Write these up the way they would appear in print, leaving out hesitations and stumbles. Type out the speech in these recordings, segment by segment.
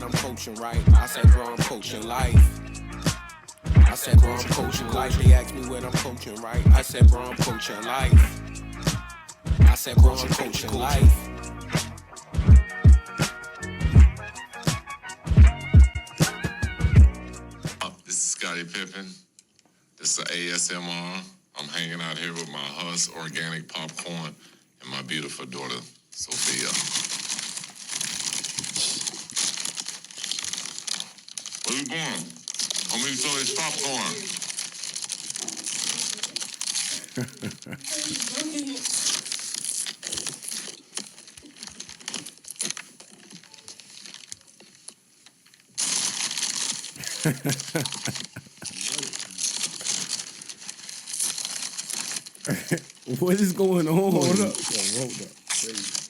I'm coaching right. I said, bro, I'm coaching life. I said, bro, I'm coaching life. They asked me what I'm coaching right. I said, bro, I'm coaching life. I said, bro, I'm coaching life. This is Scottie Pippen. This is ASMR. I'm hanging out here with my Huss organic popcorn and my beautiful daughter, Sophia. Where you going? I'm eating some of this popcorn. What is going on? Hold up. Crazy.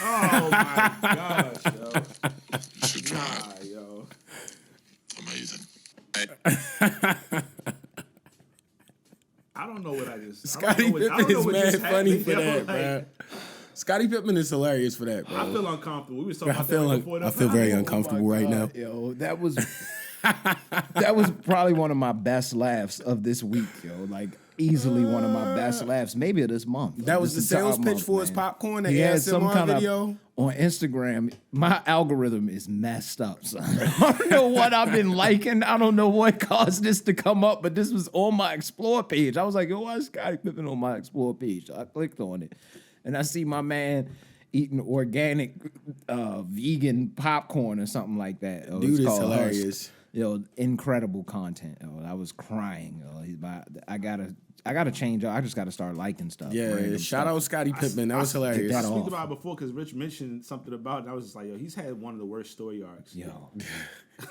Oh my gosh, yo. You should try it. Yo. Amazing. I don't know what I just. Scottie Pippen is mad funny for that, like, bro. Scottie Pippen is hilarious for that, bro. I feel uncomfortable. We was talking about that I feel very uncomfortable right now. Yo, that was probably one of my best laughs of this week, yo. Like easily one of my best laughs, maybe of this month. That was the sales pitch month, for his man. popcorn, the He had ASMR some kind video. on Instagram. My algorithm is messed up, son. I don't know what I've been liking. I don't know what caused this to come up, but this was on my Explore page. I was like, yo, why is Scottie Pippen on my Explore page? So I clicked on it, and I see my man eating organic vegan popcorn or something like that. Oh, Dude it's is called hilarious. Husk. Yo, incredible content. Yo, I was crying. Yo. I gotta change. I just gotta start liking stuff. Yeah, shout out Scottie Pippen. That was hilarious. I speak about it before because Rich mentioned something about it. And I was just like, yo, he's had one of the worst story arcs. Yo.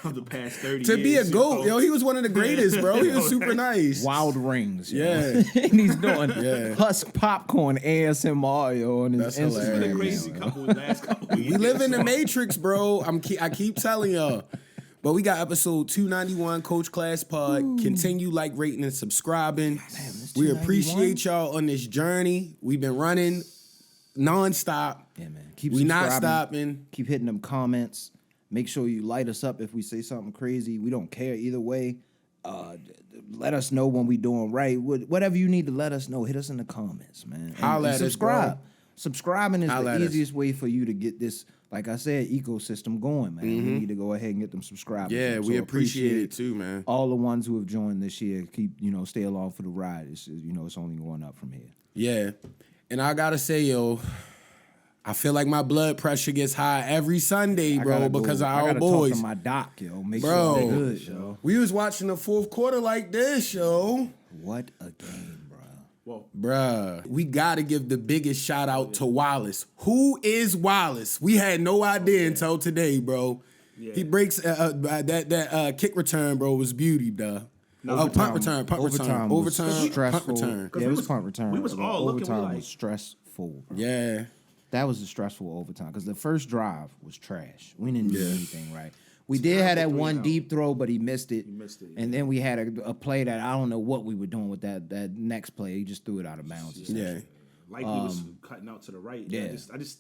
Of the past 30 To years. be a GOAT, yo, he was one of the greatest, bro. He was super nice. Wild Rings, yo. Yeah. And he's doing Husk popcorn ASMR, yo, on his That's Instagram. It's been a hilarious. crazy couple of last couple of years. We live in the Matrix, bro. I keep telling y'all. But we got episode 291, Coach Class Pod. Continue rating, and subscribing. Damn, We appreciate y'all on this journey. We've been running nonstop. Yeah, man. Keep We not subscribing. stopping. Keep hitting them comments. Make sure you light us up if we say something crazy. We don't care either way. Let us know when we doing right. Whatever you need to let us know, hit us in the comments, man. Holla at us, subscribe. bro. Subscribing is Holla at the us. easiest way for you to get this, like I said, ecosystem going, man. You need to go ahead and get them subscribers. Yeah, up. we So appreciate it too, man. all the ones who have joined this year. Keep, stay along for the ride. It's only going up from here. Yeah. And I gotta say, yo, I feel like my blood pressure gets high every Sunday, bro, because of our boys. Talk to my doc, yo. Make Bro, sure they're good, yo. we was watching the fourth quarter like this, yo. What a game, bro. Well, Bruh, we gotta give the biggest shout out to Wallace. Who is Wallace? We had no idea until today, bro. Yeah. He breaks that kick return, bro, was beauty, duh. Punt return, punt was stressful. punt return. Yeah, it was punt return. we was all looking, we overtime like- was stressful. Bro. Yeah. That was a stressful overtime because the first drive was trash. We didn't do anything right. We did have that one deep throw, but he missed it. And then we had a play that I don't know what we were doing with that next play. He just threw it out of bounds. Yeah. Like he was cutting out to the right. yeah.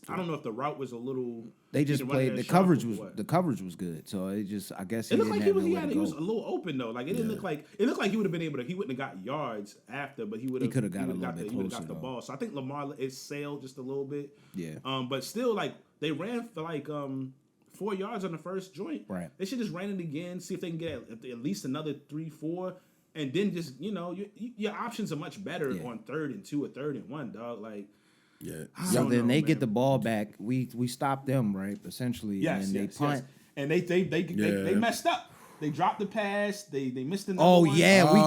I don't know if the route was a little. They just didn't run played that the sharp coverage or was what. the coverage was good. So it just I guess he It looked didn't like have he nowhere to was a go. little open though. Like it didn't look like he would have been able to. He wouldn't have got yards after, but he would have. He coulda got a little bit He would have got closer, the though. ball. So I think Lamar it sailed just a little bit. Yeah. But still, like they ran for 4 yards on the first joint. Right. They should just ran it again, see if they can get at least another 3-4, and then just your options are much better on 3rd and 2 or 3rd and 1, dog. Like. Yeah. So don't then know, they man. get the ball back. We stopped them, right? Essentially. Yes, and they punt. And they messed up. They dropped the pass. They missed the number Oh one. yeah, we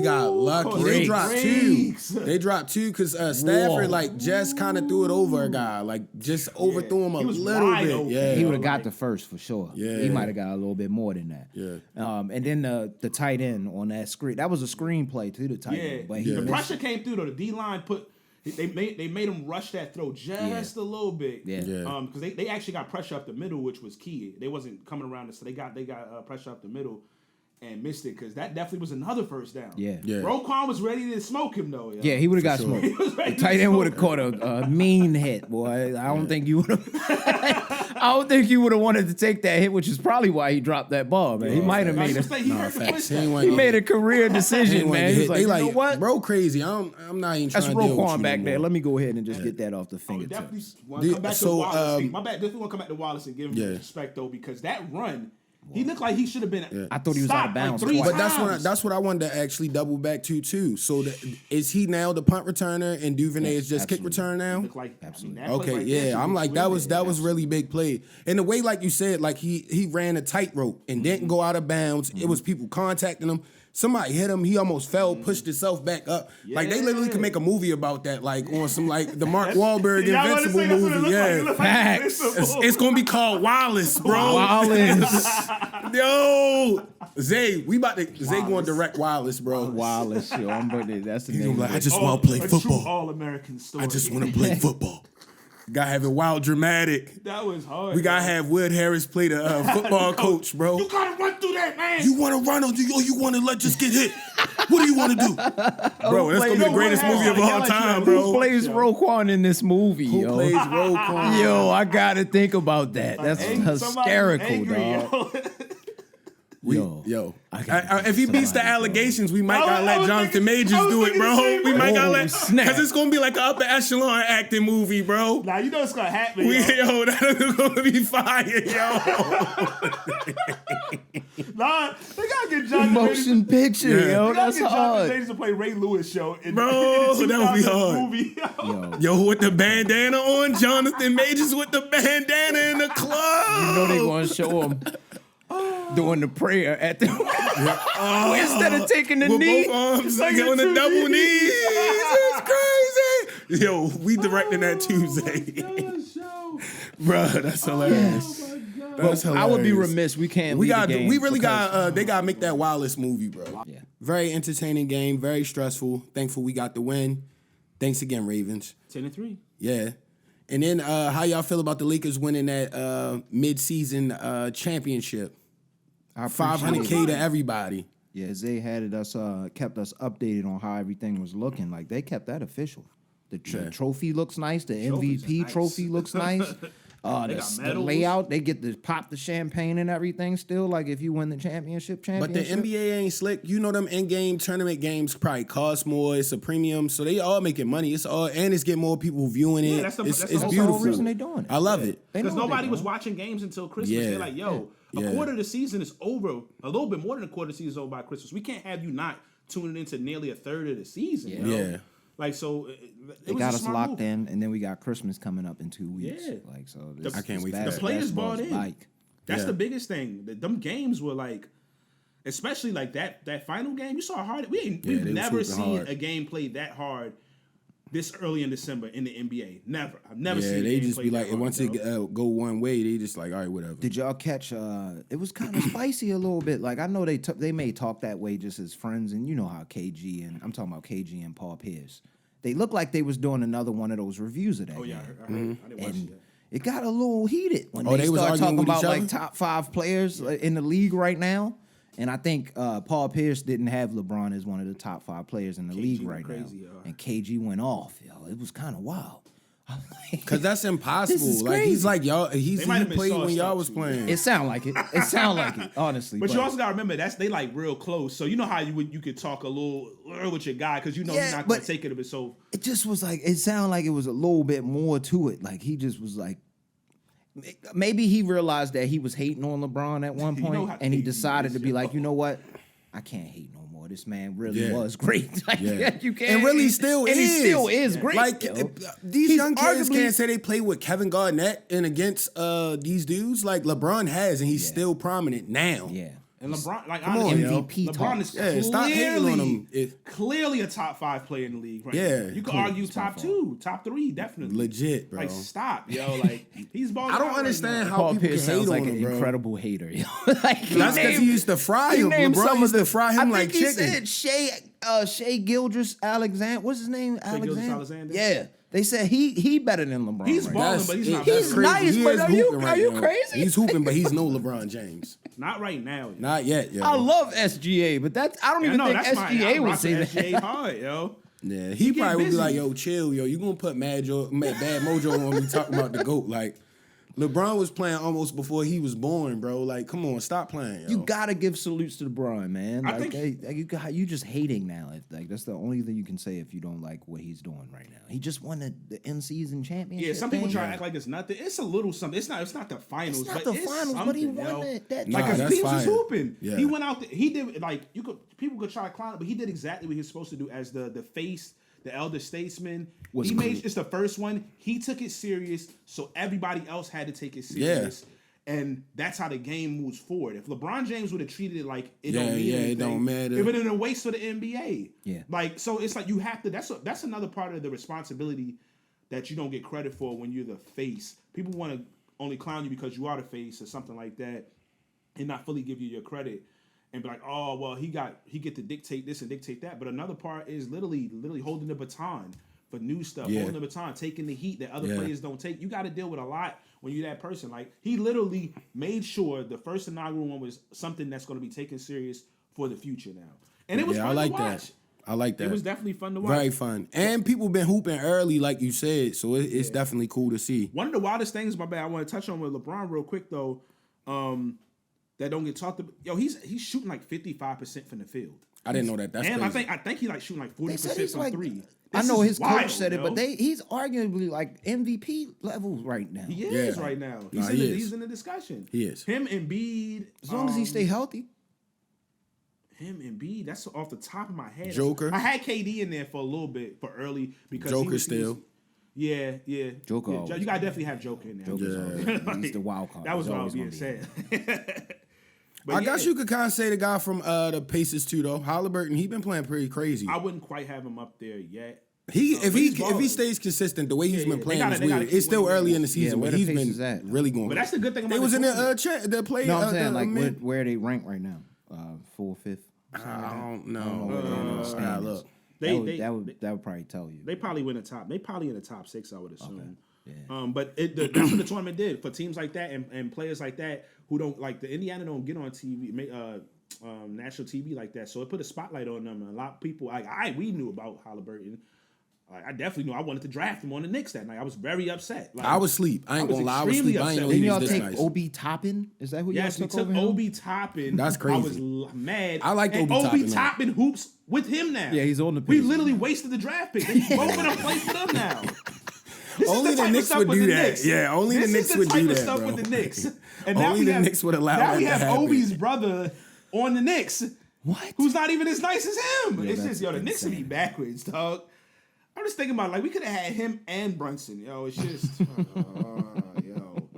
got lucky. They dropped Breaks. two. They dropped two because Stafford just kind of threw it over a guy, just overthrew him a He was little wide bit. open. Yeah, He would have got the first for sure. Yeah. He might have got a little bit more than that. Yeah. And then the tight end on that screen. That was a screen play to the tight end. But he the missed. pressure came through though. The D line they made him rush that throw just a little bit. Yeah. Because they actually got pressure up the middle, which was key. They wasn't coming around, so they got pressure up the middle. and missed it because that definitely was another first down. Yeah. Roquan was ready to smoke him though. Yo. Yeah, he would have got He smoked. was ready The to tight end smoke would have caught a mean hit, boy. I don't think you would have. I don't think he would have wanted to take that hit, which is probably why he dropped that ball, man. He might have made he made a career decision, man. He's like, you know what? Bro, crazy. I'm not even trying That's to deal with Roquan you back no there. more. Let me go ahead and just get that off the Definitely fingertips. want to come back to Wallace. My bad. Definitely want to come back to Wallace and give him respect though, because that run, he looked like he should have been. I thought he was out of bounds. Like But that's what I wanted to actually double back to too. So is he now the punt returner and Duvernay is just kick return now? Looked like, absolutely. Okay, yeah, I'm like that was really big play. And the way, like you said, like he ran a tightrope and didn't go out of bounds. It was people contacting him. Somebody hit him. He almost fell, pushed himself back up. Like they literally could make a movie about that, like on some like the Mark Wahlberg Invincible movie. Yeah, facts. It's gonna be called Wallace, bro. Wallace. Yo, Zay going to direct Wallace, bro. Wallace, yo. That's the He's name. gonna be like, I just want to play football. All-American story. I just want to play football. Gotta have it wild dramatic. That was hard. We gotta have Wood Harris play the football coach, bro. You gotta run through that, man. You want to run or you want to just get hit? What do you want to do? Bro, that's going to be the greatest movie of all time, bro. Who plays Roquan in this movie, Who yo? plays Roquan? Yo, I got to think about that. That's hysterical, dog. Yo. If he beats the allegations, we might gotta let Jonathan Majors do it, bro. We might gotta let, because it's gonna be like an upper echelon acting movie, bro. Nah, you know it's gonna happen. Yo, that's gonna be fire, yo. Nah, they gotta get Jonathan Motion picture, yo. They gotta That's get Jonathan hard. Majors to play Ray Lewis show. Bro, that would be hard. Movie. Yo, with the bandana on, Jonathan Majors with the bandana in the club. You know they gonna show him doing the prayer at the instead of taking the with knee. both arms like on the double knees. It's crazy. Yo, we directing that Tuesday. Bro, that's hilarious. That's hilarious. I would be remiss. We can't. We leave got. the game We really because- got. They got to make that Wallace movie, bro. Yeah. Very entertaining game. Very stressful. Thankful we got the win. Thanks again, Ravens. 10-3. Yeah. And then how y'all feel about the Lakers winning that mid-season championship? I appreciate $500K it. to everybody. Yeah, Zay had us kept us updated on how everything was looking. Like they kept that official. The trophy looks nice. The Trophies MVP are nice. trophy looks nice. They The got medals. layout, they get to pop the champagne and everything. Still, like if you win the championship. But the NBA ain't slick. You know them in-game tournament games probably cost more. It's a premium, so they all making money. It's all and it's getting more people viewing it. that's the it's whole beautiful. reason they doing it. I love it. They know Because what nobody they was doing. watching games until Christmas. Yeah. They're like, yo, a quarter of the season is over. A little bit more than a quarter of the season is over by Christmas. We can't have you not tuning into nearly a third of the season. You know? Yeah. Like, so it They was got a us smart locked move. in, and then we got Christmas coming up in 2 weeks. Yeah. Like so, this, I can't this wait for bas- that. Players basketball's bought in. like, That's Yeah. the biggest thing. Them games were like, especially like that final game. You saw how hard we've they was never hooping seen hard. a game played that hard this early in December in the NBA. Never. I've never Yeah, seen. A they game just be played like, that hard, once it bro. go one way, they just like, all right, whatever. did y'all catch? It was kind of spicy a little bit. Like I know they may talk that way just as friends, and you know how KG and I'm talking about KG and Paul Pierce. They looked like they was doing another one of those reviews of that. Oh yeah, game. I heard. I didn't watch And that. it got a little heated when Oh, they they was started arguing talking with about each like other? top 5 players in the league right now. And I think Paul Pierce didn't have LeBron as one of the top 5 players in the league went right crazy, now. And KG went off. Yo, it was kind of wild. I'm like, Because that's impossible. This is Like he's crazy. like y'all. He might have been played when sauced y'all up was too. playing. it sound like it. It sound like it, honestly. But you also gotta remember they like real close. So you know how you could talk a little with your guy because you know Yeah, he's not gonna but- take it a bit. So it just was like it sounded like it was a little bit more to it. Like he just was like maybe he realized that he was hating on LeBron at one You know point, how and he KD decided is, to be yo. like, you know what, I can't hate no more. This man really Yeah. was great. Like, Yeah. you can't, And really still and is. he still is great. Like yo. these He's young kids arguably- can't say they play with Kevin Garnett and against these dudes. Like LeBron has, and he's still prominent now. yeah. and LeBron, like Come on, honestly, yo. MVP LeBron talk. is Yeah, stop hating on him. clearly a top 5 player in the league right Yeah, now. You could clearly. argue top 2, top 3, definitely. Legit, bro. Like stop, yo. Like he's balling. I don't out understand right now. how Paul people Pierce can hate sounds like on an him, bro. incredible hater. Yo. Like, That's because he used to fry him. named LeBron some used of to fry him I like think chicken. He said Shea Gilgeous-Alexander. What's his name? Gilgeous-Alexander? Yeah. They said he better than LeBron. He's right balling, now. but he's not. He's better. nice, He but is are you hooping right now. crazy? He's hooping, but he's no LeBron James. Not right now. Yo. Not yet. Yo. I love SGA, but I don't even think SGA would say that. SGA hard, yo. Yeah, he get probably would be busy. like, "Yo, chill, yo. You gonna put bad mojo on me talking about the GOAT?" Like, LeBron was playing almost before he was born, bro. Like, come on, stop playing. Yo. You gotta give salutes to LeBron, man. I Like, think- you just hating now. Like that's the only thing you can say if you don't like what he's doing right now. He just won the in-season championship. Yeah, some people thing. try to act like it's nothing. It's a little something. It's not the finals. It's not but the it's finals, something, but he yo. won it. That Nah, Like, cause that's he was just fire. hooping. Yeah. He went out there, he did like people could try to clown it, but he did exactly what he was supposed to do as the face, the elder statesman. Was He cool. it's the first one. He took it serious, so everybody else had to take it serious. And that's how the game moves forward. If LeBron James would have treated it like it don't mean anything, it don't matter. it would have been a waste for the NBA. Yeah. Like, so it's like you have to. That's another part of the responsibility that you don't get credit for when you're the face. People want to only clown you because you are the face or something like that, and not fully give you your credit and be like, oh well, he get to dictate this and dictate that. But another part is literally holding the baton for new stuff, Yeah. holding the baton, taking the heat that other Yeah. players don't take. You got to deal with a lot when you're that person. Like, he literally made sure the first inaugural one was something that's going to be taken serious for the future now, and it was Yeah, fun I like to watch. that. I like that. It was definitely fun to watch. Very fun. And people been hooping early, like you said, so it's definitely cool to see. One of the wildest things, my bad, I want to touch on with LeBron real quick though, that don't get talked about. Yo, he's shooting like 55% from the field. I didn't know that. That's And crazy. I think he like shooting like They said 40% he's from like, three. I This know is his coach wild, said it, yo. but he's arguably like MVP levels right now. He is Yeah. right now. Nah, he is. He's in the discussion. He is. Him and Embiid. As long as he stay healthy. Him and Embiid, that's off the top of my head. Joker. I had KD in there for a little bit for early because he Joker was, still. Yeah. Joker Yeah, always you gotta definitely have Joker in there. Joker's always- he's the wild card. That was He's what I was always being gonna said. But I yeah, guess you could kind of say the guy from the Pacers too, though. Halliburton, he been playing pretty crazy. I wouldn't quite have him up there yet. If but he's he balling. stays consistent, the way he's Yeah, been they playing gotta- is they gotta weird. keep It's still winning. early in the season, where but the he's Pacers been at? really going. But that's the good thing about They was in tournament. the play. No, I'm saying like mid- where they rank right now. 4th, 5th. I don't know. I Nah, look. that would probably tell you. They probably win the top. They probably in the top 6, I would assume. Yeah. But that's what the tournament did for teams like that and players like that who don't like the Indiana don't get on TV, national TV like that. So it put a spotlight on them. And a lot of people, we knew about Halliburton. I definitely knew I wanted to draft him on the Knicks that night. I was very upset. Like, I was asleep. I ain't was gonna lie. I was extremely asleep. I ain't upset. know Didn't he Didn't was y'all this take nice. Obi Toppin? Is that who Yes, y'all we took took over him? Obi Toppin. That's I crazy. was mad. I like and Obi Toppin, Obi man. Toppin hoops with him now. Yeah, he's on the We Pacers literally now. wasted the draft pick. They both of them play for them now. This is Only the type of Knicks stuff would with do the that. Knicks. Yeah, only the This Knicks is would type do of that, stuff bro. with the Knicks. And Only we the have, Knicks would allow now that we to have happen. Obi's brother on the Knicks. What? Who's not even as nice as him. Yeah, It's that's just, the Knicks would be insane. backwards, dog. I'm just thinking about, like, we could have had him and Brunson. Yo, it's just, yo.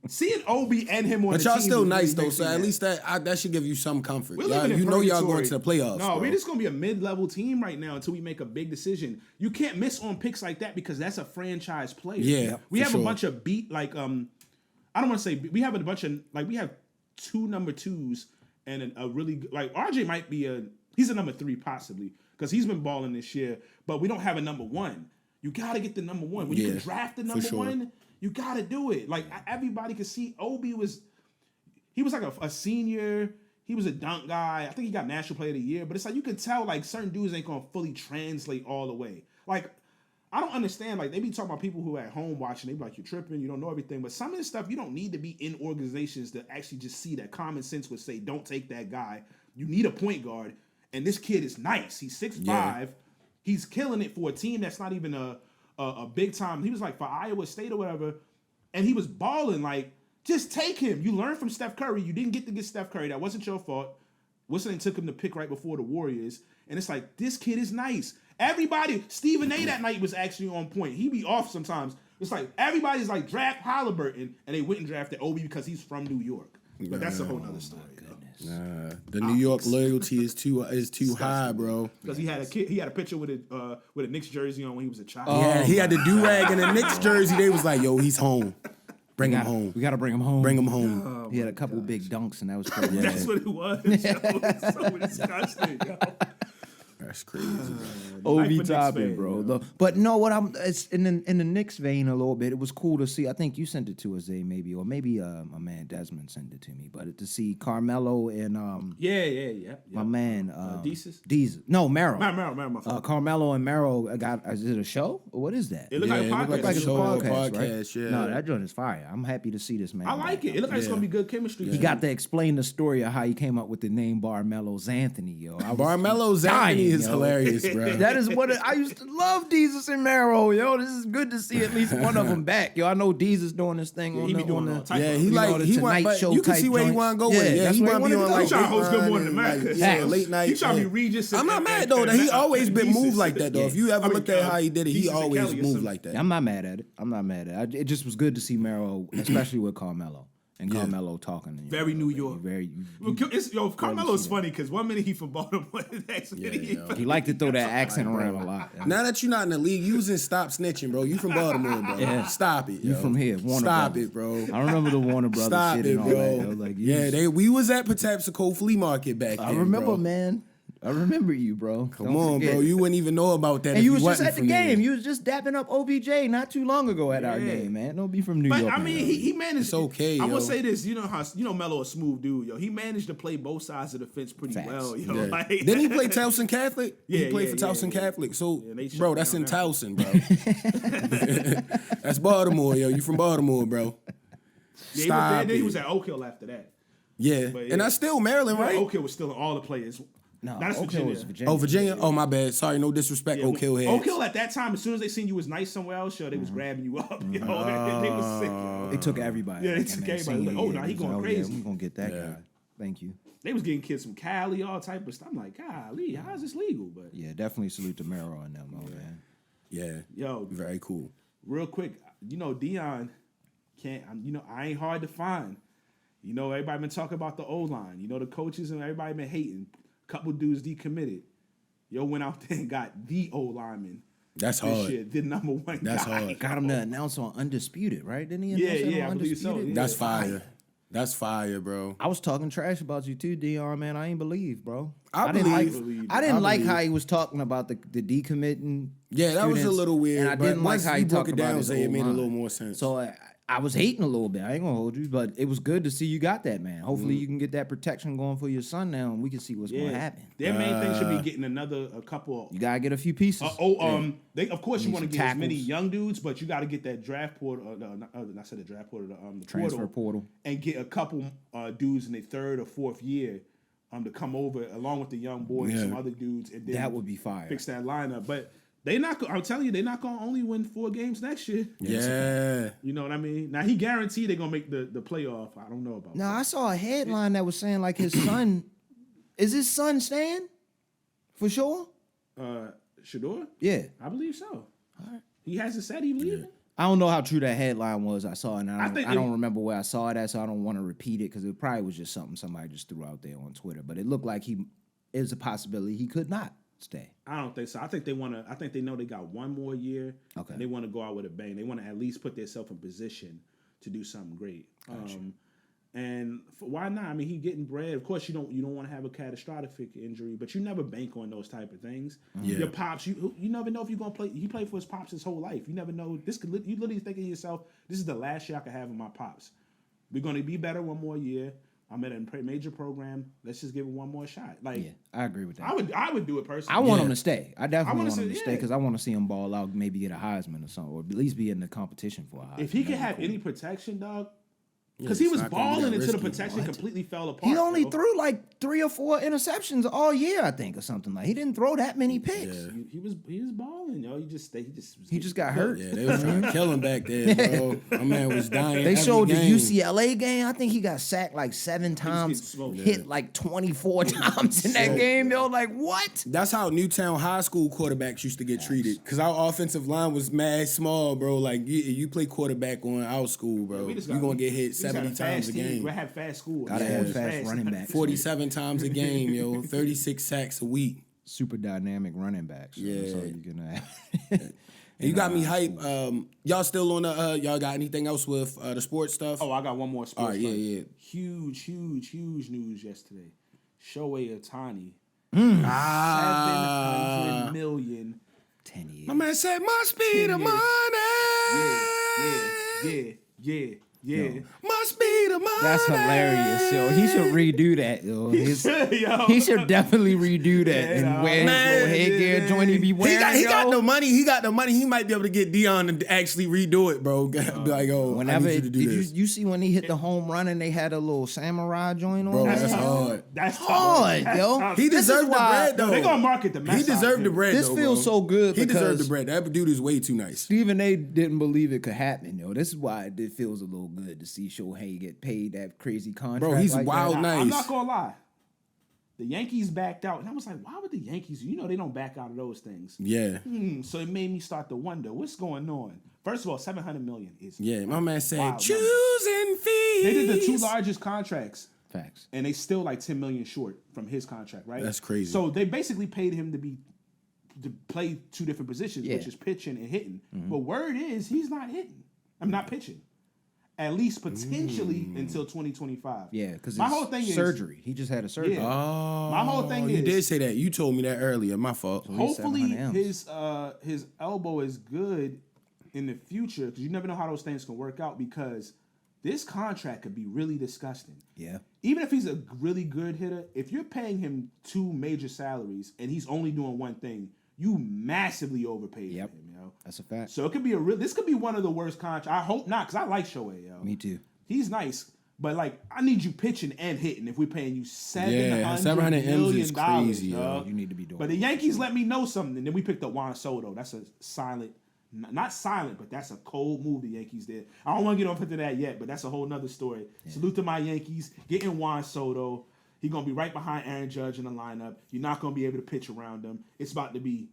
Seeing Obi and him on But the y'all team still really nice though, makes so me at mad. least that should give you some comfort. We're Y'all, living in you know y'all purgatory. going to the playoffs. No, bro. we're just gonna be a mid-level team right now until we make a big decision. You can't miss on picks like that because that's a franchise player. Yeah, we for have sure. a bunch of I don't want to say we have a bunch of we have 2 number 2s and a really like RJ might be he's a number 3 possibly because he's been balling this year, but we don't have a number 1. You got to get the number 1 when you Yeah, can draft the for number sure. 1. You got to do it. Like everybody could see Obi was like a senior. He was a dunk guy. I think he got National Player of the Year. But it's like you can tell like certain dudes ain't gonna fully translate all the way. Like I don't understand. Like they be talking about people who are at home watching. They be like, you're tripping. You don't know everything. But some of this stuff you don't need to be in organizations to actually just see that. Common sense would say, don't take that guy. You need a point guard. And this kid is nice. He's 6'5". Yeah. He's killing it for a team that's not even a big time. He was like for Iowa State or whatever, and he was balling. Like, just take him. You learned from Steph Curry. You didn't get to get Steph Curry. That wasn't your fault. Whistling took him to pick right before the Warriors, and it's like this kid is nice. Everybody, Stephen A. that night was actually on point. He be off sometimes. It's like everybody's like draft Halliburton, and they went and drafted Obi because he's from New York. But that's a whole other story. The New York loyalty is too high, bro. Because he had a picture with a Knicks jersey on when he was a child. Yeah, he had the do-rag and the Knicks jersey. They was like, yo, he's home. Bring him home. We got to bring him home. Bring him home. He had a couple big dunks, and that was crazy. That's what it was. Yo. It's so disgusting. Yo. That's crazy. Life OB of Knicks topic, fan, bro. yo. But no, it's in the Knicks vein a little bit. It was cool to see. I think you sent it to us, Zay, maybe, or maybe my man Desmond sent it to me. But to see Carmelo and Yeah. my man Desus? No, Mero. Mero. Carmelo and Mero is it a show or what is that? It looked like a it looked podcast. like a show, podcast, podcast, right? yeah. No, that joint is fire. I'm happy to see this man. I like it. It looked like it's gonna be good chemistry. He got to explain the story of how he came up with the name Barmelo's Anthony, yo. Barmelo's Anthony is hilarious, bro. That is what I used to love. Desus and Mero, yo. This is good to see at least one of them back, yo. I know Desus doing this thing Yeah, on he be the doing all type of- He you like know, the he Tonight want, but Show you can type see where he joints. want to go with Yeah, it. Yeah, that's he where want he to be wanna on go. like He trying to host Good Morning America. late night. He trying to be Regis. I'm not mad though that he always been moved like that though. If you ever looked at how he did it, he Desus and always Kelly or moved some- like that. I'm not mad at it. It just was good to see Mero, especially with Carmelo and Carmelo talking. To you, Very New York. Carmelo's funny because one minute he from Baltimore, the next minute he from he liked to throw that accent around a lot. Now that you're not in the league, you was in Stop Snitching, bro. You from Baltimore, bro. Yeah. Stop it. You yo. from here, Warner Stop Brothers. it, bro. I remember the Warner Brothers Stop shit it, and all bro. that. yo. Like, We was at Patapsco Flea Market back then. I remember, bro. man. I remember you, bro. Come on, bro. You wouldn't even know about that. And if you was just wasn't at the from there. game. You was just dapping up OBJ not too long ago at our game, man. Don't be from New But York. I mean, man. he managed. It's okay, I yo. will say this. You know Melo a smooth dude, yo. He managed to play both sides of the fence pretty Facts. well, yo. Yeah. Like, Didn't he play Towson Catholic? Yeah, he played yeah, for Towson yeah. Catholic. So, Yeah, they shut bro, me that's on in that. Towson, bro. That's Baltimore, yo. You from Baltimore, bro. Yeah, Stop he it. was at Oak Hill after that. Yeah. But, And that's still Maryland, Right? right? Oak Hill was still all the players. no, that's Oak Hill Virginia. was Virginia. Oh, Virginia? Oh, my bad. Sorry, no disrespect, Yeah, Oak Hill heads. Oak Hill at that time, as soon as they seen you was nice somewhere else, yo, they was grabbing you up. Yo. They was sick, yo. They took everybody. Yeah, they like took that, man. everybody. Like, Senior oh, year, nah, he they going said, crazy. Yeah, we gonna get that guy. Thank you. They was getting kids from Cali, all type of stuff. I'm like, golly, how is this legal? But Yeah, definitely salute to Mero and them, man. Yeah. yo, Very cool. real quick, Dion can't. I ain't hard to find. Everybody been talking about the O-line. The coaches and everybody been hating. Couple dudes decommitted. Yo went out there and got the O-lineman. That's This hard. shit, the number one That's guy. hard. Got him to announce on Undisputed, right? Didn't he Yeah, announce it yeah, on I believe so, Undisputed? yeah. That's fire. That's fire, bro. I was talking trash about you too, Dion, man. I ain't believe, bro. I didn't believe. I didn't I like believe. how he was talking about the decommitting. Yeah, that was a students, little weird. and I but didn't like once how you he broke talked it about down, his so it made a O-line. little more sense. So I was hating a little bit. I ain't gonna hold you, but it was good to see you got that, man. Hopefully you can get that protection going for your son now, and we can see what's gonna happen. Their main thing should be getting a couple. You gotta get a few pieces. They of course you Need want to some get as many tackles. young dudes, but you got to get that draft portal. I said the draft portal, the Transfer portal. and get a couple dudes in their third or fourth year, to come over along with the young boys and Yeah. some other dudes, and then That would be fire. fix that lineup. But they not. I'm telling you, they're not gonna only win 4 games next year. yeah. You know what I mean? Now he guaranteed they're gonna make the playoff. I don't know about. Now I saw a headline that was saying like his son, is his son staying? For sure? Shador. Yeah. I believe so. He hasn't said he leaving. I don't know how true that headline was. I saw it, and I think I it- don't remember where I saw it at, so I don't want to repeat it because it probably was just something somebody just threw out there on Twitter. But it looked like is a possibility he could not stay. I don't think so. I think they want to. I think they know they got one more year. Okay. And they want to go out with a bang. They want to at least put themselves in position to do something great. Why not? I mean, he getting bread. Of course, you don't want to have a catastrophic injury, but you never bank on those type of things. Yeah. Your pops, you never know if you're gonna play. He played for his pops his whole life. You never know. You literally thinking to yourself, this is the last year I could have with my pops. We're gonna be better one more year. I'm at a major program. Let's just give it one more shot. Like, Yeah, I agree with that. I would do it personally. I want him to stay. I definitely wanna want him see- to stay yeah. because I want to see him ball out, maybe get a Heisman or something, or at least be in the competition for a Heisman. If he could That'd be have cool. any protection, dog. Yeah, Because he it's was not gonna be balling that until the risky. protection completely fell apart. He only bro. threw like 3 or 4 interceptions all year, I think, or something like. He didn't throw that many picks. Yeah. He was balling, yo. He just got hurt. Yeah, they was trying to kill him back there, bro. My man was dying. They every showed the game. UCLA game. I think he got sacked like 7 times, smoked. hit like 24 times in that game. Yo, like what? That's how Newtown High School quarterbacks used to get treated. Because our offensive line was mad small, bro. Like, you play quarterback on our school, bro. We just You're got- going to get hit we just had 70 times a team. game. We have fast school. Gotta Yeah, have it's fast running backs. 47 times a game, yo. 36 sacks a week. Super dynamic running backs. Yeah. So you're gonna And you got me hype. Y'all still on the, y'all got anything else with the sports stuff? Oh, I got one more sports. All right, yeah, thing. yeah. Huge news yesterday. Shohei Ohtani $700 million. 10 years. My man said, must be the money. Yeah. Must be the money. That's hilarious, yo. He should redo that, yo. Yo. He should definitely redo that and wear his little headgear joint he be wearing. He got the money. He got the money. He might be able to get Dion to actually redo it, bro. Be like, oh, Whenever I need you to do this. you see when he hit the home run and they had a little samurai joint on? Bro, there? that's hard. That's hard, yo. He This is deserved the why- bread, though. They gonna market the mess He deserved out the here. bread, This though, feels bro. so good He deserved the because bread. That dude is way too nice. Stephen A. didn't believe it could happen, yo. This is why it feels a little good to see Shohei get paid that crazy contract. Bro, he's like wild that. nice. I'm not gonna lie. The Yankees backed out, and I was like, why would the Yankees? You know they don't back out of those things. Yeah. So it made me start to wonder what's going on. First of all, $700 million is Yeah, my man said, wild choosing fees. They did the two largest contracts, Facts. and they still like $10 million short from his contract, right? That's crazy. So they basically paid him to play two different positions, Yeah. which is pitching and hitting. But word is he's not hitting. I'm not pitching. At least potentially until 2025. Yeah, because my whole thing surgery. He just had a surgery. Yeah. Oh, My whole thing you is- did say that. You told me that earlier. My fault. Hopefully 700 M's. his elbow is good in the future because you never know how those things can work out because this contract could be really disgusting. Yeah. Even if he's a really good hitter, if you're paying him two major salaries and he's only doing one thing, you massively overpaid Yep. him, yo. That's a fact. So it could be this could be one of the worst contracts. I hope not, because I like Shohei, yo. Me too. He's nice, but like I need you pitching and hitting if we're paying you $700 700 M's million is crazy, yo. yo. You need to be doing But the Yankees let me know something. Then we picked up Juan Soto. That's a silent, not silent, but that's a cold move the Yankees did. I don't want to get on to that yet, but that's a whole nother story. Yeah. Salute to my Yankees getting Juan Soto. He's gonna be right behind Aaron Judge in the lineup. You're not gonna be able to pitch around him. It's about to be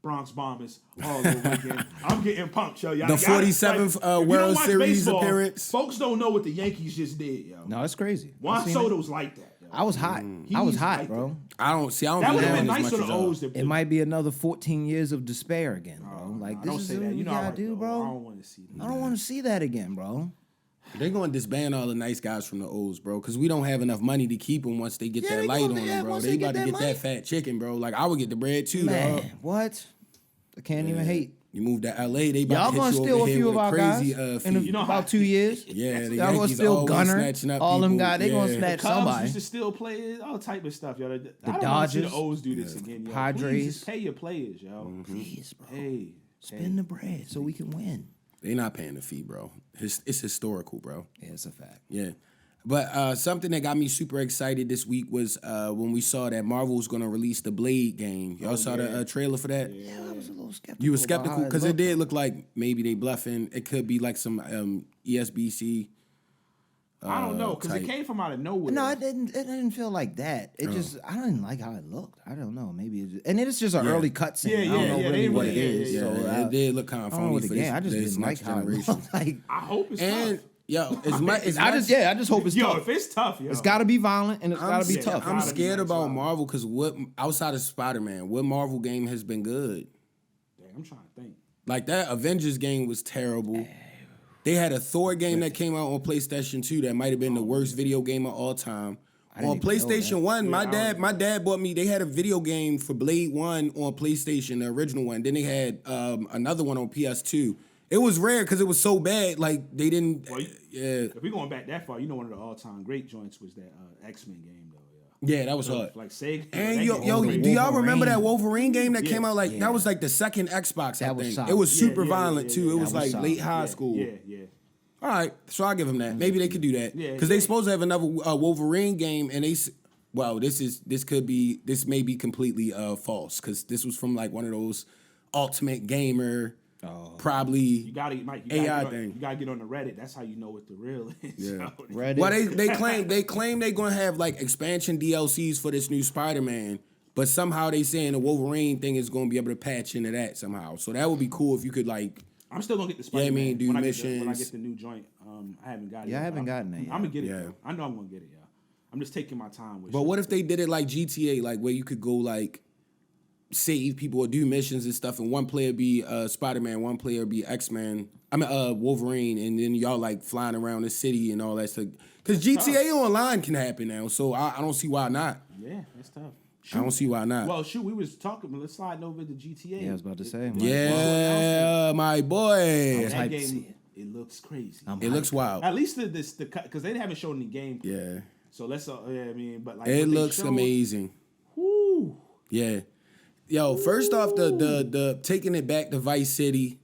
Bronx Bombers all over again. I'm getting pumped, yo. Y'all, The 47th if you don't World watch Series baseball, appearance. Folks don't know what the Yankees just did, yo. No, it's crazy. Juan Soto's like that, yo. I was hot. I was He's hot, like bro. I don't That be would have down been as nice much for the as y'all. O's. It might be another 14 years of despair again, bro. Like, this don't is say what that. we You know gotta I do, I bro. don't want to see that. I don't want to see that again, bro. They're going to disband all the nice guys from the O's, bro, because we don't have enough money to keep them once they get Yeah, that they light gonna- on yeah, them, bro. once They they about get to that get that money. fat chicken, bro. Like, I would get the bread too, Man, dog. what? I can't even hate. You moved to LA, they about Y'all to gonna hit you steal over a here few with of our crazy guys fee. in You know how- about 2 years. Yeah, the Y'all gonna Yankees steal always Gunner. snatching up All them people. guys, they gonna Yeah. snatch Cubs somebody. used to steal players, all type of stuff, yo. I don't want to see Dodgers. the O's do this again, yo. Padres. Please just pay your players, yo. Please, bro. Hey, Spend the bread so we can win. They not paying the fee, bro. It's historical, bro. Yeah, it's a fact. Yeah. But something that got me super excited this week was when we saw that Marvel was going to release the Blade game. Y'all saw the trailer for that? Yeah, I was a little skeptical. You were about skeptical? how Because it looked. did look like maybe they bluffing. It could be like some ESBC. I don't know because it type. came from out of nowhere. No, it didn't. It didn't feel like that. It just, I didn't like how it looked. I don't know. Maybe, and it's just an early cutscene. Yeah, I don't yeah, know yeah, really they what really- it is. yeah, So it did look kind of I don't know funny what for the this, game. I just this didn't like next how it generation. looked. Like, I hope it's And tough. yo, as much as I just hope it's Yo, tough. if it's tough, yo. It's got to be violent and it's got to be scared. tough. I'm Gotta be scared next about level. Marvel because what outside of Spider-Man, what Marvel game has been good? Dang, I'm trying to think. Like that Avengers game was terrible. They had a Thor game that came out on PlayStation 2 that might have been the worst video game of all time. On didn't even know PlayStation that. 1, my dad bought me, they had a video game for Blade 1 on PlayStation, the original one. Then they had another one on PS2. It was rare because it was so bad, like they didn't, Well, yeah. If we going back that far, you know one of the all-time great joints was that X-Men game, though. Yeah. Yeah, that was hard. Like Sega. And that yo, game yo, was great. do y'all remember that Wolverine. Wolverine game that Yeah. came out like Yeah. that was like the second Xbox? That I was think solid. it was Yeah, super yeah, violent yeah, too. yeah, It that was was like solid. late high school. Yeah, yeah. All right, so I'll give them that. Maybe they could do that Yeah, because they yeah. supposed to have another Wolverine game, and this may be completely false because this was from like one of those Ultimate Gamer, probably You gotta, Mike. You AI gotta, thing. You gotta get on the Reddit. That's how you know what the real is. Yeah. yo. Reddit. Well, they claim they're gonna have like expansion DLCs for this new Spider-Man, but somehow they saying the Wolverine thing is gonna be able to patch into that somehow. So that would be cool if you could like. I'm still gonna get the Yeah, I Spider-Man mean, do when I missions. get the new joint. I haven't got it. Yeah, I yet. haven't gotten it yet. I'm gonna get it. Yeah. Though. I know I'm gonna get it. Yeah. I'm just taking my time with. But what if they did it like GTA, like where you could go like save people or do missions and stuff, and one player be Spider-Man, one player be X-Man. Wolverine, and then y'all like flying around the city and all that stuff. Because GTA Online can happen now, so I don't see why not. Yeah, that's tough. I don't see why not. Well, shoot, we was talking, but let's slide over to GTA. Yeah, I was about to say. Yeah, my boy. That hyped to see game, it looks crazy. It looks wild. At least the because they haven't shown any gameplay. Yeah. So let's, I mean, but like It what they looks showed, amazing. Woo. Yeah. Yo, first off, the taking it back to Vice City,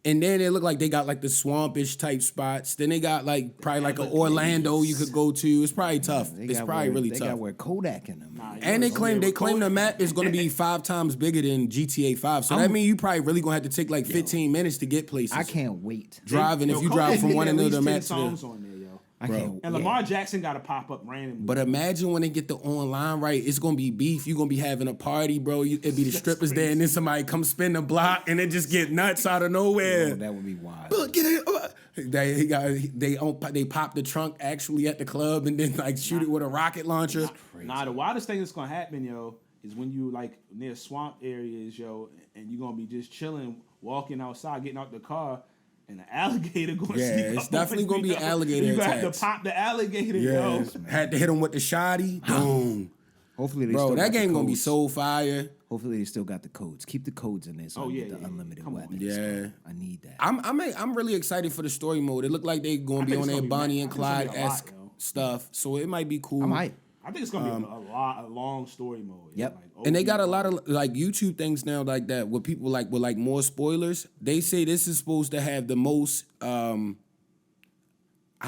and then it looked like they got like the swampish type spots. Then they got like probably like an Orlando you could go to. It's probably tough. It's probably really They tough. got where Kodak in them. And they claim the map is going to be 5 times bigger than GTA 5. So that means you probably really going to have to take like 15 minutes to get places. I can't wait. Driving if you drive from one end of the map to songs the. on there, yo. I can't. And Lamar Jackson got to pop up randomly. But imagine when they get the online right, it's gonna be beef. You're gonna be having a party, bro. It'd be the strippers there, and then somebody come spin the block, and it just get nuts out of nowhere. Oh, that would be wild. Look, get it. They pop the trunk actually at the club, and then like shoot it with a rocket launcher. Nah, the wildest thing that's gonna happen, yo, is when you like near swamp areas, yo, and you're gonna be just chilling, walking outside, getting out the car, and an alligator gonna Yeah, sneak it's up definitely on gonna be you, an yo. alligator You gonna have attacks. to pop the alligator, Yeah, yo. had to hit him with the shotty. Boom, Hopefully they bro. still That got the game gonna be codes. so fire. Hopefully they still got the codes. Keep the codes in there so Oh, I yeah, get the yeah, unlimited come on. weapons. Yeah. bro. I need that. I'm really excited for the story mode. It looked like they gonna be think on it's their gonna be Bonnie mad. and I think it's Clyde gonna be a lot, esque yo. stuff, so it might be cool. I'm hyped. I think it's gonna be a long story mode. yo. Yep. Like, And they got a OD lot of like YouTube things now like that where people like with like more spoilers. They say this is supposed to have the most I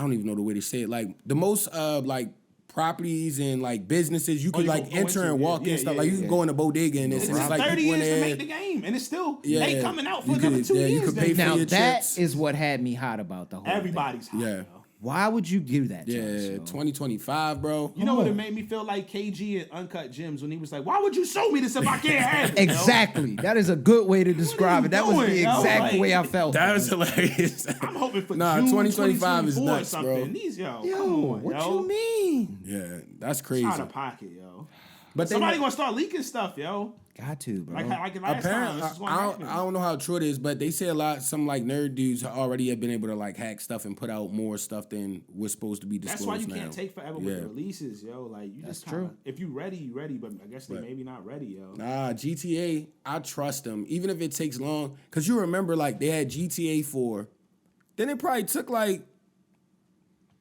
don't even know the way to say it, like the most like properties and like businesses you could you like can go enter into, and walk yeah, in stuff. yeah, like you yeah. can go in a bodega and it's like 30 people in years to there. make the game, and it's still Yeah. they coming out for You another could- 2 yeah, you years. could pay then. for Now your that chips. is what had me hot about the whole thing. Everybody's hot. Yeah. yo. Why would you do that to us, Yeah, yo? 2025, bro. You know what it made me feel like KG and Uncut Gems when he was like, "Why would you show me this if I can't have it?" yo?" Exactly. That is a good way to describe it. That was the doing, yo? exact Like- way I felt. That was hilarious. I'm hoping for Nah, June 2025 is 2024 or nuts, something. bro. These Yo, come on, what yo. you mean? Yeah, that's crazy. Out of pocket, yo. But they Somebody gonna start leaking stuff, yo. Got to, bro. Like last time. apparently, This is gonna happen. I don't know how true it is, but they say some like nerd dudes already have been able to like hack stuff and put out more stuff than was supposed to be disclosed. That's why you now. can't take forever with the releases, yo. Like you That's just kinda, true. if you ready, you ready. But I guess they maybe not ready, yo. Nah, GTA, I trust them, even if it takes long. Cause you remember, like they had GTA 4, then it probably took like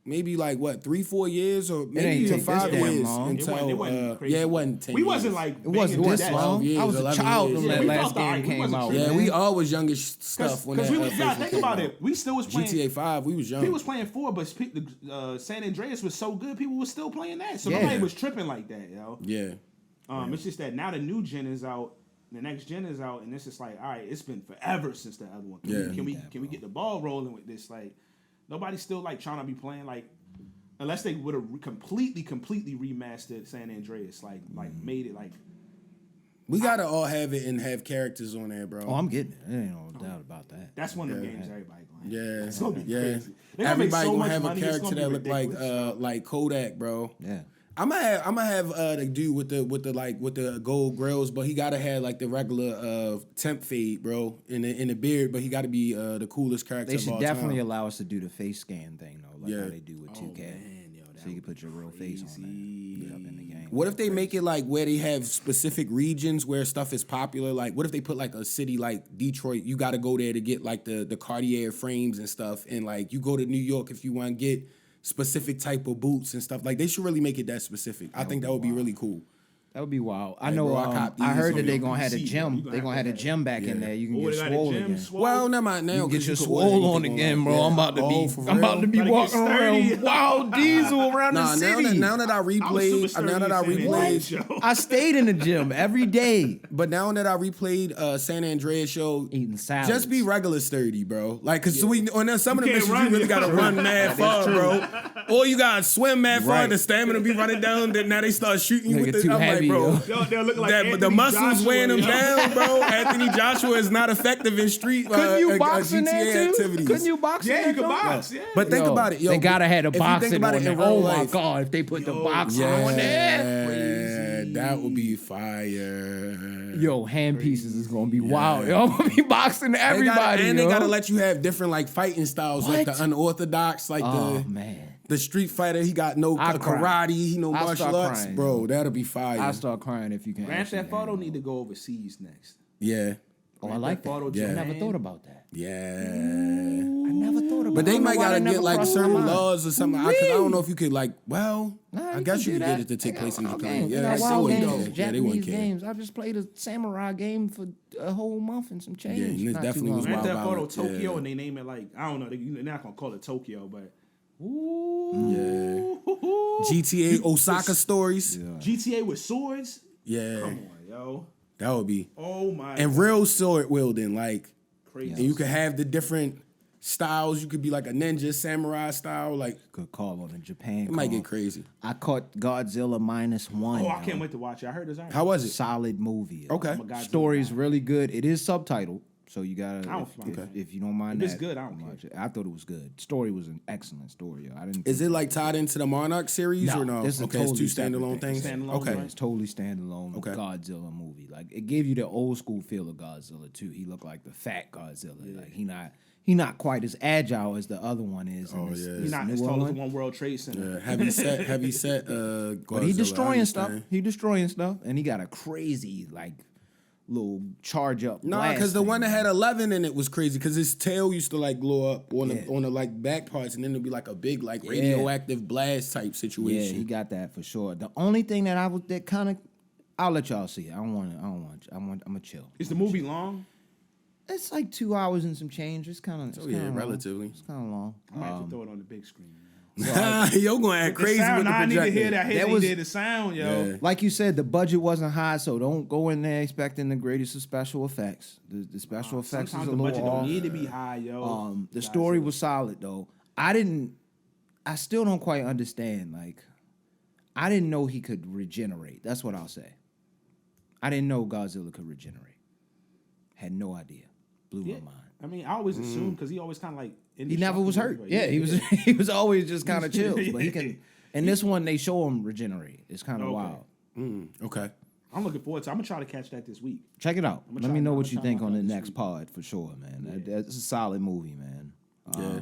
maybe like what 3-4 years or maybe ain't even take 5 this damn years long. until It wasn't crazy. yeah, it wasn't 10 We years. wasn't like It wasn't banging this that. long. 12 years, I was a 11 child years. when Yeah, that we last felt alright. game We came wasn't out. tripping. Yeah, man. we always youngish stuff when that Because we first gotta one think came about out. it. We still was playing. GTA 5, we was young. People was playing 4, but San Andreas was so good, people was still playing that. So Yeah. nobody was tripping like that, yo. Yeah. It's just that now the new gen is out, the next gen is out, and it's just like, all right, it's been forever since the other one. Can we get the ball rolling with this? Like, nobody's still like trying to be playing like, unless they would have completely remastered San Andreas, like made it like. We gotta all have it and have characters on there, bro. Oh, I'm getting it. There ain't no doubt about that. That's one of the games everybody playing. Yeah, It's gonna be yeah. crazy. They're gonna make Everybody so gonna much have money, a it's character gonna that be look ridiculous. like Kodak, bro. Yeah. I'm gonna have the dude with the gold grills, but he gotta have like the regular temp fade, bro, in the beard, but he gotta be the coolest character. They of should all definitely time. allow us to do the face scan thing though, like Yeah. how they do with 2K. So you can put your real face on there. Yep, in the game. What if they make it like where they have specific regions where stuff is popular? Like, what if they put like a city like Detroit? You got to go there to get like the Cartier frames and stuff, and like you go to New York if you want to get specific type of boots and stuff. Like they should really make it that specific. I think that would be really cool. That would be wild. I Hey, know. bro, I cop I these heard on that they your gonna have a PC, bro. gym. You gonna They gonna have a gym back in there. You can Oh, get they got a swole gym, again. swole? Well, never mind now. You get 'cause your can swole order on anything again, bro. that. I'm about to Oh, be. for I'm about real? to be Better get walking around sturdy. wild diesel around the Nah, city. now that I I was super replayed, sturdy now that I in San replayed, Andreas, yo. I stayed in the gym every day but now that I replayed San Andreas show, eating salads. just be regular sturdy, bro. Like, cause we on some of the You can't missions you run, really yo. gotta run mad far, bro. Or you gotta swim mad far. Right. The stamina be running down. Then now they start shooting you Nigga with the. too I'm heavy, like, bro. yo. Yo, they're looking like That, but the Anthony muscles Joshua, weighing him yo. down, bro. Anthony Joshua is not effective in street Couldn't you box in GTA there too? activities. Couldn't you box in Yeah, there? you can too? box. Yeah. But think about it, yo. They gotta have the if you think boxing about on it in there. real Oh my life, god! If they put the boxing yeah, on there, that would be fire. yo, hand pieces is gonna be wild. Yo, I'm gonna be boxing everybody. They yo. gotta let you have different like fighting styles, like What? the unorthodox, like Oh the man. the Street Fighter. He got no I cry. karate. He no I martial start arts, crying, bro. yo. That'll be fire. I start crying if you can. Grand actually Theft Auto handle need to go overseas next. Yeah, Oh, I like that. Auto I Japan. never thought about that. yeah. I never thought about. But they I don't know might why gotta that never get like crossed my certain mind. laws or something. Cause I don't know if you could like. Well, Nah, I guess you do could that. get it to take They place got in wild Japan. games. Yeah, They got they wild wouldn't games, care. Yeah, they Japanese wouldn't care. games. I just played a samurai game for a whole month and some change. Yeah, and it not definitely too was long. Grand Theft Auto violent, Tokyo, yeah. and they name it like I don't know. They're not gonna call it Tokyo, but Yeah. GTA Osaka stories. GTA with swords. Yeah, Come on, yo. that would be. Oh my. And real sword wielding, like, crazy. and you could have the different styles. You could be like a ninja, samurai style. Like, Good call on the Japan. it might call. get crazy. I caught Godzilla -1. Oh, I can't wait to watch it. I heard it's alright. How was it? Solid movie. yo. Okay. I'm a Godzilla Story's guy. really good. It is subtitled, so you gotta. I don't If you don't mind If it's that, good, I don't watch it. I thought it was good. Story was an excellent story. Yo. I didn't. Is it like tied into the Monarch series or no? This is Okay, totally it's two separate standalone things. things. Standalone, Okay. right? It's totally standalone Okay. Godzilla movie. Like it gave you the old school feel of Godzilla too. He looked like the fat Godzilla. Like he not quite as agile as the other one is. Oh, in this, yeah. this He's not as newer tall as one. the One World Trade Center. Yeah, heavy set. But he Godzilla, I destroying stuff. understand. He destroying stuff, and he got a crazy like little charge up. Nah, blast because the thing. one that had 11 in it was crazy because his tail used to like blow up on Yeah. the like back parts, and then it'd be like a big like radioactive blast type Yeah, situation. he got that for sure. The only thing that that kind of, I'll let y'all see. I'm gonna chill. Is the movie long? It's like 2 hours and some change. It's kind of. Oh, yeah, relatively. It's kind of long. I might have to throw it on the big screen. You're gonna act crazy the sound, with the I need projector. to hear that. That He was- did the sound, yo. Yeah. Like you said, the budget wasn't high, so don't go in there expecting the greatest of special effects. The special effects is Sometimes a the budget little don't off. need to be high, yo. The story was solid though. I still don't quite understand. Like, I didn't know he could regenerate. That's what I'll say. I didn't know Godzilla could regenerate. Had no idea. Blew Yeah. my mind. I mean, I always assumed because he always kind of like He never was hurt. Yeah, he was. He was always just kind of chill. But he can. In this one, they show him regenerate. It's kind of Okay. wild. Okay. I'm looking forward to. I'm gonna try to catch that this week. Check it out. Let try- me know I'ma what you try think my on the best this next week. pod for sure, man. That's a solid movie, man. Yeah.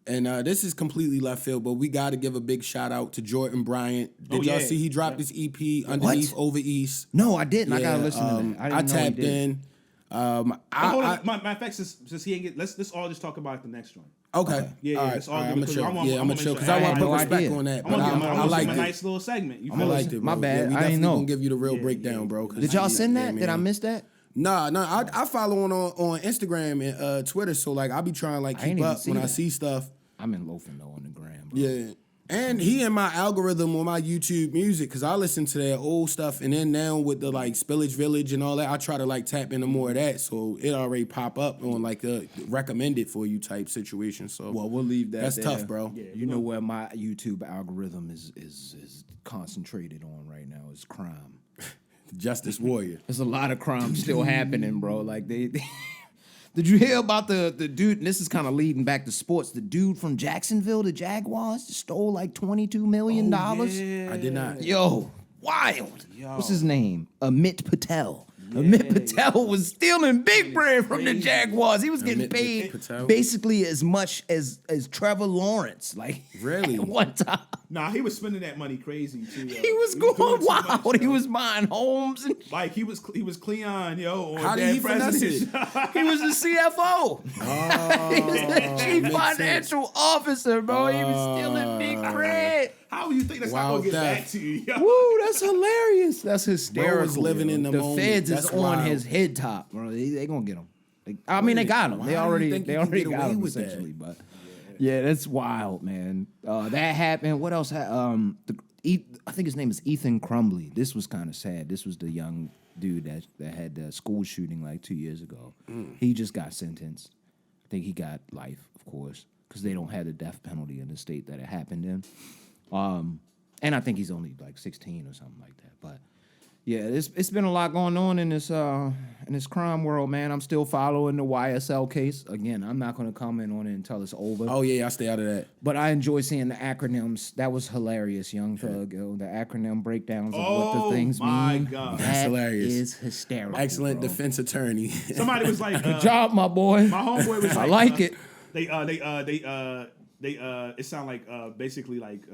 And this is completely left field, but we got to give a big shout out to Jordan Bryant. Did Oh, y'all yeah. see he dropped his EP Underneath Over East? No, I didn't. I gotta listen to that. I I didn't know he tapped did. in. Hold I, on. My fact, since he ain't get, let's all just talk about the next one. okay. Yeah, all right. it's all all right, good I'm because chill. I want- Yeah, I'm I'm gonna chill make because sure- I I want to had put no respect idea. on that. I'm But gonna give him I like a it. nice little segment. You I feel liked me? it. My bro. bad. Yeah, we I didn't definitely know. gonna give you the real breakdown, bro. 'cause Did y'all send yeah, that? Did I man. miss that? Nah, I follow on Instagram and Twitter, so like I be trying to like I ain't keep even up see when I that. see stuff. I'm in loafing though on the gram. Bro. Yeah. And he in my algorithm on my YouTube music because I listen to that old stuff, and then now with the like Spillage Village and all that, I try to like tap into more of that, so it already pop up on like a recommended for you type situation. So Well, we'll leave that. That's there. tough, bro. Yeah. You know where my YouTube algorithm is concentrated on right now is crime. Justice Warrior. There's a lot of crime still happening, bro. Like they Did you hear about the dude? And this is kind of leading back to sports. The dude from Jacksonville, the Jaguars, stole like $22 million. I did not. Yo, wild. What's his name? Amit Patel. Amit Patel was stealing big bread from the Jaguars. He was getting Amit paid Patel? basically as much as Trevor Lawrence. Like Really? at one time. Nah, he was spending that money crazy too. Yo. He was doing going too much, wild. He yo. was buying homes and like he was Cleon, yo. On How did Dead he finesse Presidents. it? he was the CFO. he was the chief makes financial officer, bro. He was stealing big bread. How do you think that's Wild not gonna get death. back to you? Yo? Woo, that's hilarious. That's hysterical. was living yo. in the moment. feds That's is on wild. his head top, bro. They gonna get him. I mean, they got him. Why They do you already think you can get got away him with that? essentially. But yeah, that's wild, man. That happened. What else? I think his name is Ethan Crumbley. This was kind of sad. This was the young dude that had the school shooting like 2 years ago. He just got sentenced. I think he got life, of course, because they don't have the death penalty in the state that it happened in. And I think he's only like 16 or something like that. But yeah, it's been a lot going on in this crime world, man. I'm still following the YSL case. Again, I'm not going to comment on it until it's over. Oh yeah, I stay out of that. But I enjoy seeing the acronyms. That was hilarious, Young Thug. Yo, the acronym breakdowns of what the Oh, things my mean. God. That's That hilarious. is hysterical. Excellent bro. defense attorney. Somebody was like, Good job, my boy. my homeboy was I like, like it. they it sound like basically like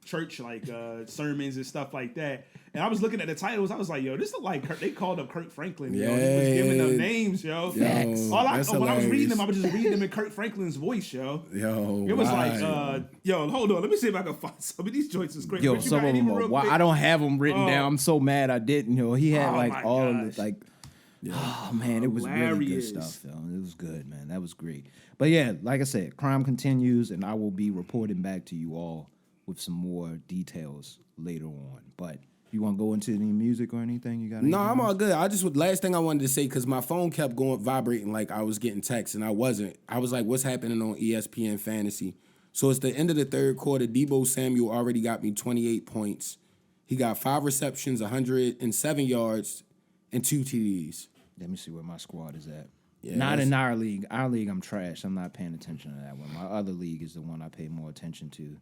church like sermons and stuff like that. And I was looking at the titles. I was like, yo, this look like they called up Kirk Franklin. Yo, he was giving them names, yo. Facts. When I was reading them, I was just reading them in Kirk Franklin's voice, yo. It was like, yo, hold on, let me see if I can find some of these joints. Is great. Yo, some of them are. I don't have them written down. I'm so mad I didn't. Yo, he had like all of it, like. Yeah. Oh man, it was really good stuff, yo. It was good, man. That was great. But yeah, like I said, crime continues, and I will be reporting back to you all with some more details later on. But you want to go into any music or anything? You got? No, I'm all good. Last thing I wanted to say, because my phone kept vibrating like I was getting texts, and I wasn't. I was like, what's happening on ESPN Fantasy? So it's the end of the third quarter. Debo Samuel already got me 28 points. He got 5 receptions, 107 yards, and 2 TDs. Let me see where my squad is at. Yeah, not in our league. Our league, I'm trash. I'm not paying attention to that one. My other league is the one I pay more attention to.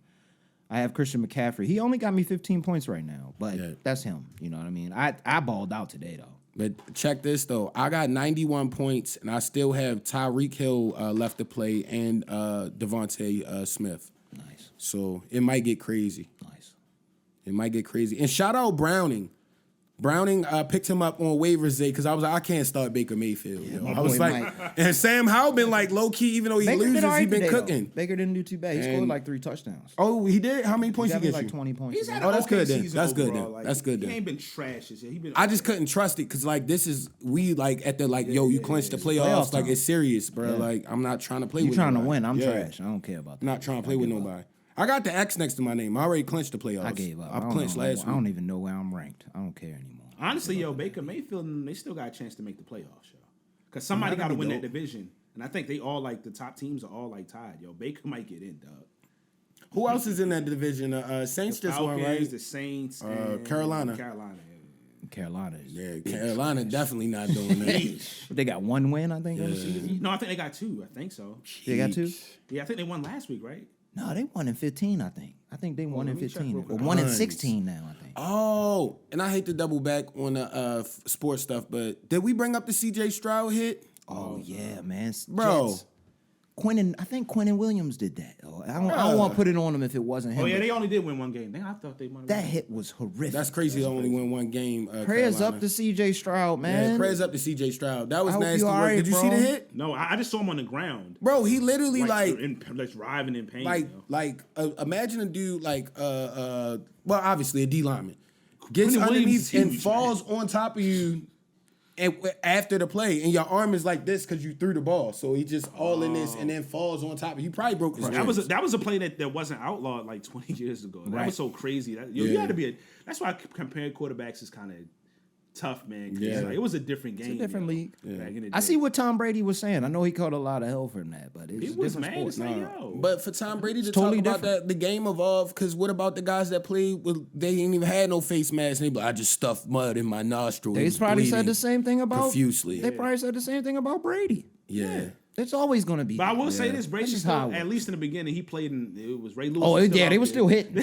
I have Christian McCaffrey. He only got me 15 points right now, but that's him. You know what I mean? I balled out today, though. But check this, though. I got 91 points, and I still have Tyreek Hill left to play and Devontae Smith. Nice. So it might get crazy. Nice. It might get crazy. And shout out Browning. Browning picked him up on waivers day because I was like, I can't start Baker Mayfield. Yeah, I was like, and Sam Howell been like low key, even though he loses, he been cooking. Baker didn't do too bad. He scored like 3 touchdowns. Oh, he did? How many points he get like you? 20 points. He's had that's good then. season That's good overall. then. Like, that's good then. He ain't been trash this year. I just couldn't trust it because like this is we like at the like you clinched the playoffs like it's serious, bro. Like I'm not trying to play. You with trying to nobody. win? I'm trash. I don't care about that. I'm not trying to play with nobody. I got the X next to my name. I already clinched the playoffs. I gave up. I clinched last week. I don't even know where I'm ranked. I don't care anymore. Honestly, yo, Baker Mayfield, they still got a chance to make the playoffs, yo. Because somebody got to win that division. And I think they all, like, the top teams are all, like, tied, yo. Baker might get in, dog. Who else is in that division? Saints The just won, right? the Saints, and Carolina. Carolina is Carolina definitely not doing that. But they got 1 win, I think, on the season. No, I think they got 2. I think so. They got 2? Yeah, I think they won last week, right? No, they won in 15, I think. I think they won in let me check 15. real Or quick. 1 in 16 now, I think. Oh, and I hate to double back on the sports stuff, but did we bring up the CJ Stroud hit? Oh, yeah, man. Bro. Jets. I think Quentin Williams did that. I don't want to put it on him if it wasn't him. Oh, yeah, they only did win 1 game. I thought they might have That won. hit was horrific. That's crazy. They only won 1 game. Prayers Carolina. up to CJ Stroud, man. Yeah, prayers up to CJ Stroud. That was I hope nasty you work. all right, Did you see the bro. hit? No, I just saw him on the ground. Bro, he literally like writhing in pain. imagine a dude well, obviously a D lineman gets Quentin Williams underneath is and huge, falls on top of you, and after the play, and your arm is like this because you threw the ball. So he just all in this and then falls on top of you. He probably broke his ribs. That was a play that wasn't outlawed like 20 years ago. That was so crazy. You had to be that's why comparing quarterbacks is kind of tough, man. Yeah. It was a different game. It's a different league. Back in the I day. see what Tom Brady was saying. I know he caught a lot of hell from that, but it's He a was different mad. sport. It's like, yo. But for Tom Brady to totally talk about the game evolved, because what about the guys that played with, they ain't even had no face masks, and they be like, I just stuffed mud in my nostril. They probably said the same thing about profusely. They probably said the same thing about Brady. Yeah. It's always going to be. But I will that. say this: Brady That's just still, how it at works. least in the beginning, he played in. It was Ray Lewis. Oh, was yeah, out they were there. still hitting.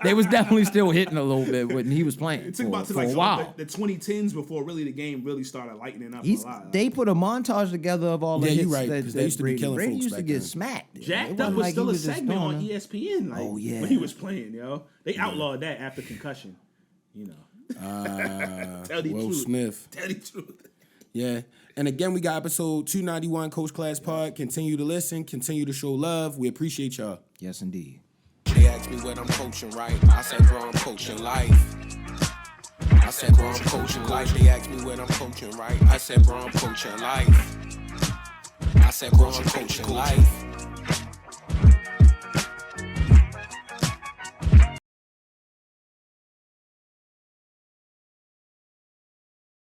They was definitely still hitting a little bit when he was playing. It took for, about to for like a while. the 2010s before really the game really started lightening up a lot. They put a montage together of all the Yeah, hits you're right, that, 'cause they used to be Brady. killing Brady folks used to back get then. smacked. It Jacked Up wasn't was like still he a was just segment throwing on them. ESPN. Like, Oh, yeah. when he was playing, yo, they outlawed that after concussion. You know, tell the Will truth. Smith. Tell the truth. Yeah. And again, we got episode 291, Coach Class Pod. Continue to listen. Continue to show love. We appreciate y'all. Yes, indeed. They asked me what I'm coaching, right? I said, bro, I'm coaching life. I said, bro, I'm coaching life. They asked me what I'm coaching, right? I said, bro, I'm coaching life. I said, bro, I'm coaching life.